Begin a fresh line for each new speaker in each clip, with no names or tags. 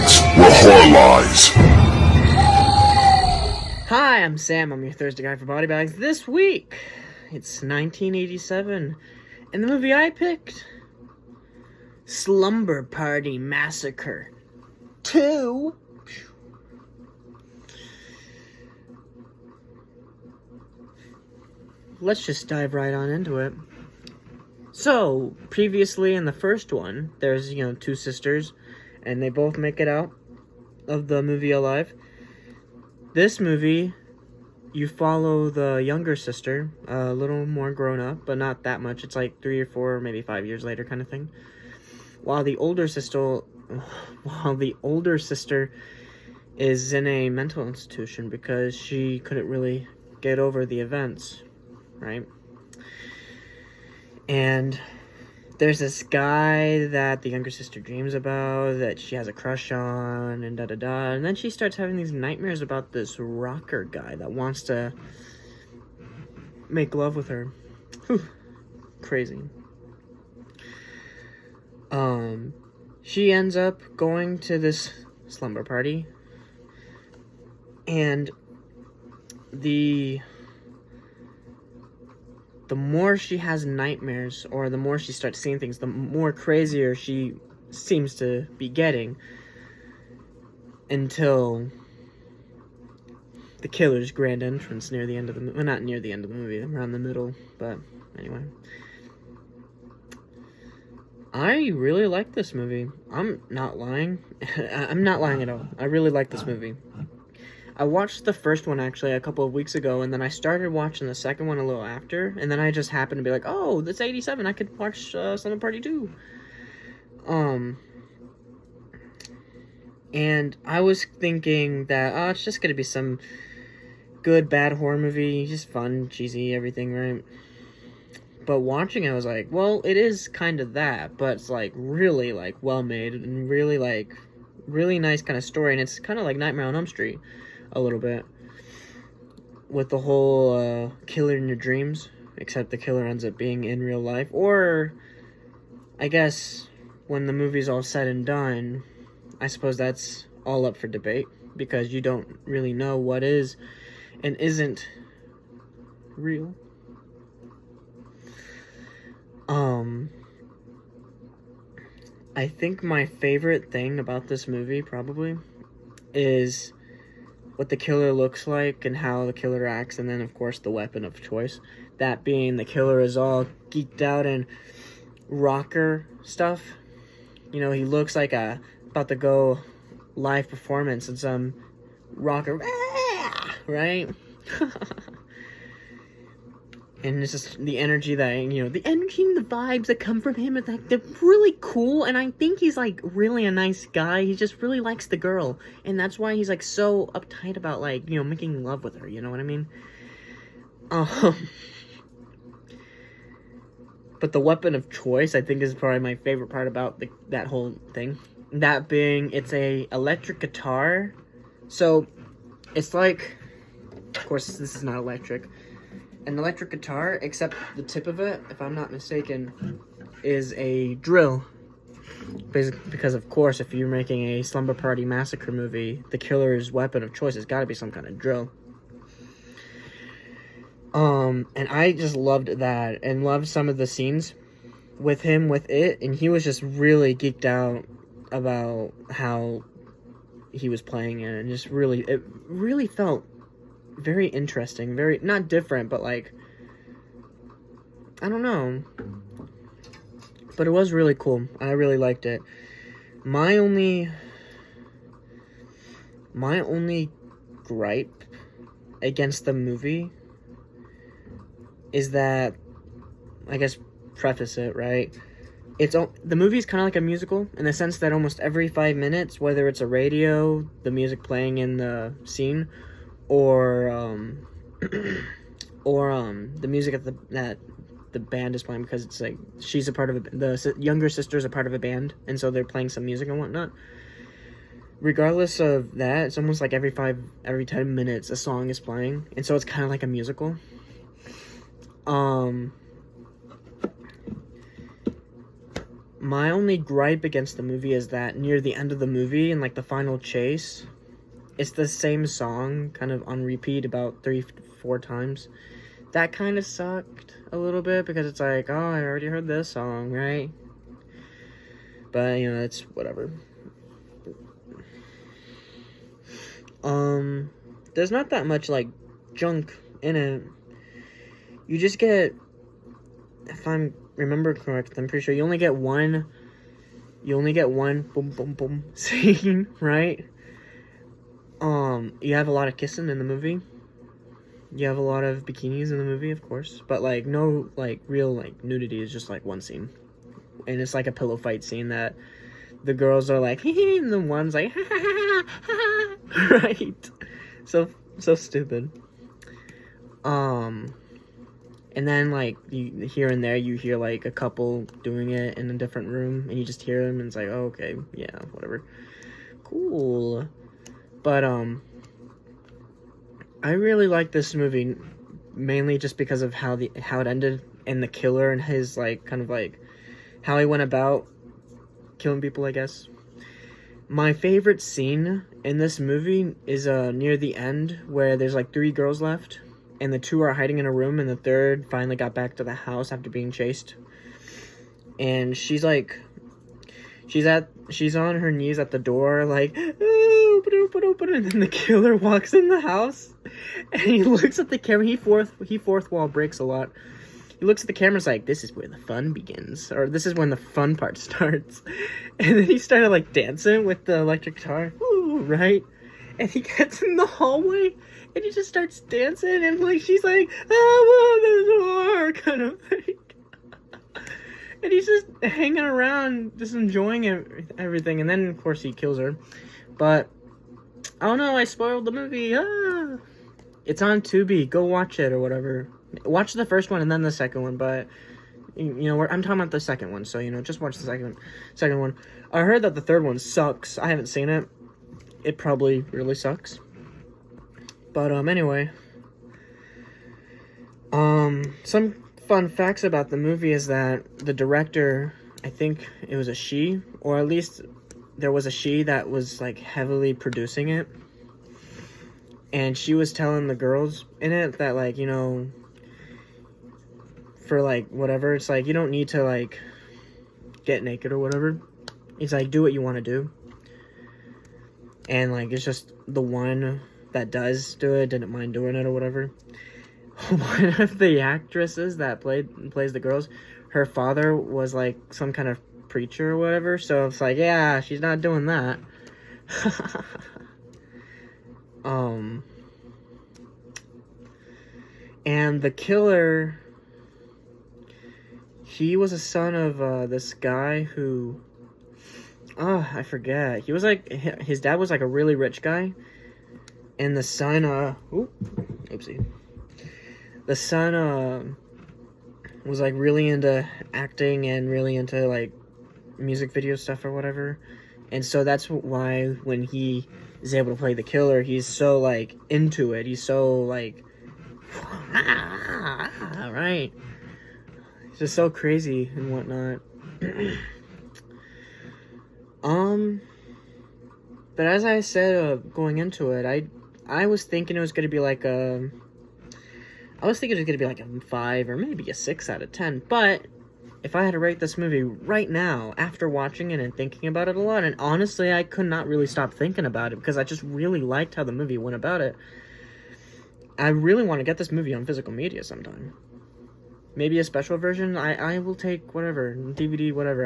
BodyBags, where horror lies.
Hi, I'm Sam. I'm your Thursday guy for BodyBags. This week, it's 1987, and the movie I picked, Slumber Party Massacre 2. Let's just dive right on into it. So, previously in the first one, there's, two sisters, and they both make it out of the movie alive. This movie, you follow the younger sister, a little more grown up, but not that much. It's like 3 or 4, maybe 5 years later kind of thing. While the older sister is in a mental institution because she couldn't really get over the events, right? And there's this guy that the younger sister dreams about, that she has a crush on, and da-da-da. And then she starts having these nightmares about this rocker guy that wants to make love with her. Whew. Crazy. She ends up going to this slumber party. And the more she has nightmares, or the more she starts seeing things, the more crazier she seems to be getting, until the killer's grand entrance near the end of the movie. Well, not near the end of the movie, around the middle, but anyway. I really like this movie. I'm not lying. I'm not lying at all. I really like this movie. I watched the first one, actually, a couple of weeks ago, and then I started watching the second one a little after, and then I just happened to be like, oh, that's 87, I could watch Slumber Party 2. And I was thinking that, it's just gonna be some good, bad horror movie, just fun, cheesy, everything, right? But watching it, I was like, well, it is kind of that, but it's, like, really, like, well-made, and really, like, really nice kind of story, and it's kind of like Nightmare on Elm Street. A little bit, with the whole killer in your dreams, except the killer ends up being in real life. Or, I guess, when the movie's all said and done, I suppose that's all up for debate, because you don't really know what is and isn't real. I think my favorite thing about this movie, probably, is what the killer looks like and how the killer acts, and then of course the weapon of choice, that being the killer is all geeked out in rocker stuff. He looks like about to go live performance in some rocker, right? And it's just the energy that, the energy and the vibes that come from him, like, they're really cool, and I think he's, like, really a nice guy. He just really likes the girl, and that's why he's, like, so uptight about, like, making love with her, you know what I mean? But the weapon of choice, I think, is probably my favorite part about that whole thing. That being, it's a electric guitar, so it's like, of course, this is not electric. An electric guitar, except the tip of it, if I'm not mistaken, is a drill. Because, of course, if you're making a Slumber Party Massacre movie, the killer's weapon of choice has got to be some kind of drill. And I just loved that, and loved some of the scenes with him with it, and he was just really geeked out about how he was playing it, and just it really felt very interesting, very, not different, but, like, I don't know, but it was really cool. I really liked it. My only gripe against the movie is that, I guess, preface it, right? The movie's kind of like a musical, in the sense that almost every 5 minutes, whether it's a radio, the music playing in the scene, or the music that the band is playing, because it's like she's a part of the younger sister is a part of a band, and so they're playing some music and whatnot. Regardless of that, it's almost like every 10 minutes a song is playing, and so it's kind of like a musical. My only gripe against the movie is that near the end of the movie, and like the final chase, it's the same song kind of on repeat about 3-4 times. That kind of sucked a little bit, because it's like, oh, I already heard this song, right? But, you know, it's whatever. There's not that much, like, junk in it. You just get, if I remember correct, I'm pretty sure you only get one boom, boom, boom scene, right? You have a lot of kissing in the movie. You have a lot of bikinis in the movie, of course. But, like, no, like, real, like, nudity is just, like, one scene. And it's, like, a pillow fight scene that the girls are, like, hee, and the one's, like, ha, ha, ha, ha, ha. Right? So stupid. And then, like, you, here and there, you hear, like, a couple doing it in a different room. And you just hear them, and it's like, oh, okay, yeah, whatever. Cool. But, I really like this movie, mainly just because of how it ended, and the killer and his, like, kind of, like, how he went about killing people, I guess. My favorite scene in this movie is near the end, where there's, like, 3 girls left, and the 2 are hiding in a room, and the 3rd finally got back to the house after being chased. And she's, like, she's on her knees at the door, like, oh, open, and then the killer walks in the house, and he looks at the camera. He fourth wall breaks a lot. He looks at the camera, and like, this is where the fun begins, or this is when the fun part starts. And then he started, like, dancing with the electric guitar, ooh, right? And he gets in the hallway, and he just starts dancing, and, like, she's like, oh, the door, kind of thing. And he's just hanging around, just enjoying everything. And then, of course, he kills her. But, oh no, I spoiled the movie. Ah! It's on Tubi. Go watch it or whatever. Watch the first one and then the second one. But, you know, I'm talking about the second one. So, you know, just watch the second one. I heard that the third one sucks. I haven't seen it. It probably really sucks. But, anyway. Some fun facts about the movie is that the director, I think it was a she, or at least there was a she that was, like, heavily producing it, and she was telling the girls in it that, like, you know, for, like, whatever, it's like, you don't need to, like, get naked or whatever. It's like, do what you want to do. And, like, it's just the one that does do it didn't mind doing it or whatever. One of the actresses that plays the girls, her father was, like, some kind of preacher or whatever, so it's like, yeah, she's not doing that. And the killer, he was a son of, this guy who, I forget, he was, like, his dad was, like, a really rich guy, and the son, oopsie. The son, was, like, really into acting and really into, like, music video stuff or whatever. And so that's why when he is able to play the killer, he's so, like, into it. He's so, like, right? He's just so crazy and whatnot. But as I said, going into it, I was thinking it was going to be like a... I was thinking it was going to be like a 5 or maybe a 6 out of 10, but if I had to rate this movie right now, after watching it and thinking about it a lot, and honestly, I could not really stop thinking about it, because I just really liked how the movie went about it. I really want to get this movie on physical media sometime. Maybe a special version. I will take whatever, DVD, whatever.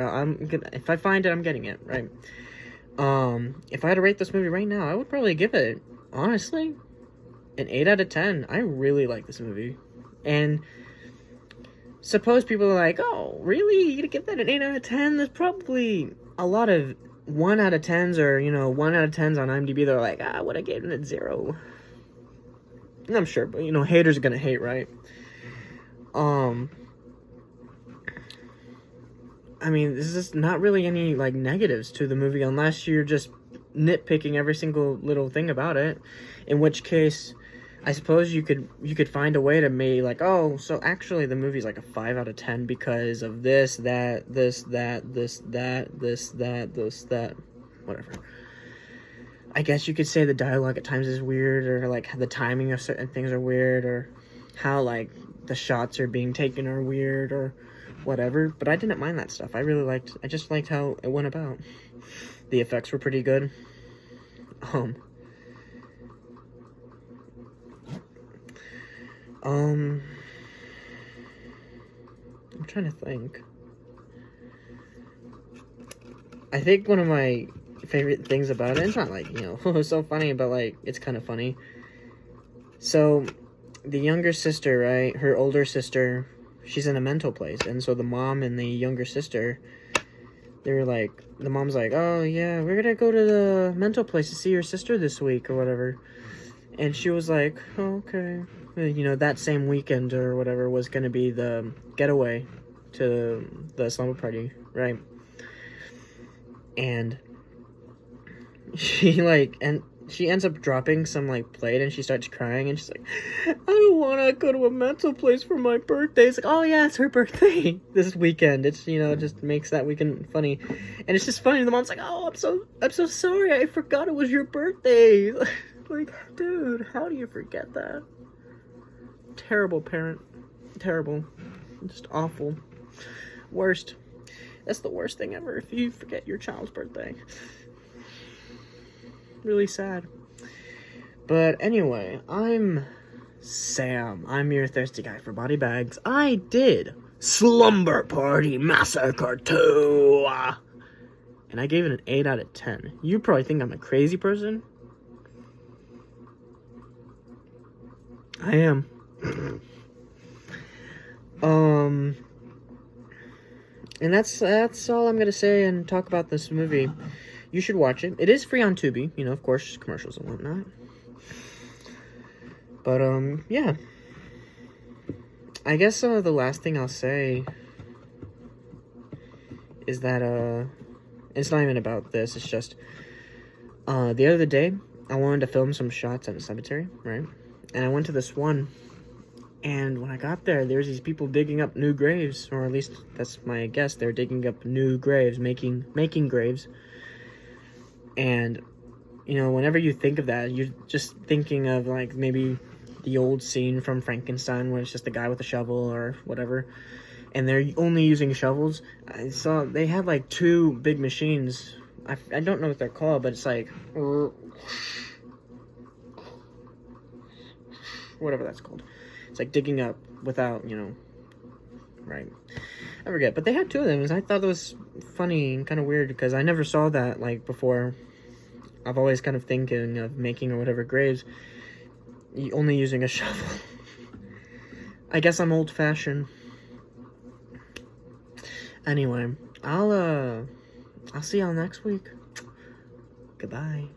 If I find it, I'm getting it, right? If I had to rate this movie right now, I would probably give it, honestly, an 8 out of 10. I really like this movie. And suppose people are like, oh, really? You're gonna give that an 8 out of 10? There's probably a lot of 1 out of 10s or, you know, 1 out of 10s on IMDb. They're like, what I gave it a 0. And I'm sure, but, you know, haters are gonna hate, right? I mean, this is not really any, like, negatives to the movie unless you're just nitpicking every single little thing about it. In which case, I suppose you could find a way to make like, oh, so actually the movie's like a 5 out of 10 because of this, that, whatever. I guess you could say the dialogue at times is weird, or like the timing of certain things are weird, or how like the shots are being taken are weird, or whatever. But I didn't mind that stuff. I just liked how it went about. The effects were pretty good. I'm trying to think. I think one of my favorite things about it, it's not like, it's so funny, but like, it's kind of funny. So, the younger sister, right, her older sister, she's in a mental place, and so the mom and the younger sister, they're like, the mom's like, oh yeah, we're gonna go to the mental place to see your sister this week, or whatever. And she was like, oh, okay. That same weekend or whatever was going to be the getaway to the slumber party, right? And she ends up dropping some like plate, and she starts crying, and she's like, I don't want to go to a mental place for my birthday. It's like, oh yeah, it's her birthday this weekend. It's, it just makes that weekend funny. And it's just funny. The mom's like, oh, I'm so sorry. I forgot it was your birthday. Like, dude, how do you forget that? Terrible parent. Terrible. Just awful. Worst. That's the worst thing ever, if you forget your child's birthday. Really sad. But anyway, I'm Sam. I'm your thirsty guy for BodyBags. I did Slumber Party Massacre 2. And I gave it an 8 out of 10. You probably think I'm a crazy person. I am. And that's all I'm gonna say and talk about this movie. You should watch it. It is free on Tubi, of course, commercials and whatnot. But yeah. I guess the last thing I'll say is that it's not even about this. It's just the other day I wanted to film some shots at a cemetery, right? And I went to this one, and when I got there's these people digging up new graves, or at least that's my guess. They're digging up new graves, making graves. And, whenever you think of that, you're just thinking of, like, maybe the old scene from Frankenstein where it's just a guy with a shovel or whatever, and they're only using shovels. I saw they had, like, 2 big machines. I don't know what they're called, but it's like, whatever that's called. It's like digging up without, right. I forget. But they had 2 of them, and I thought it was funny and kind of weird because I never saw that, like, before. I've always kind of thinking of making or whatever graves only using a shovel. I guess I'm old-fashioned. Anyway, I'll see y'all next week. Goodbye.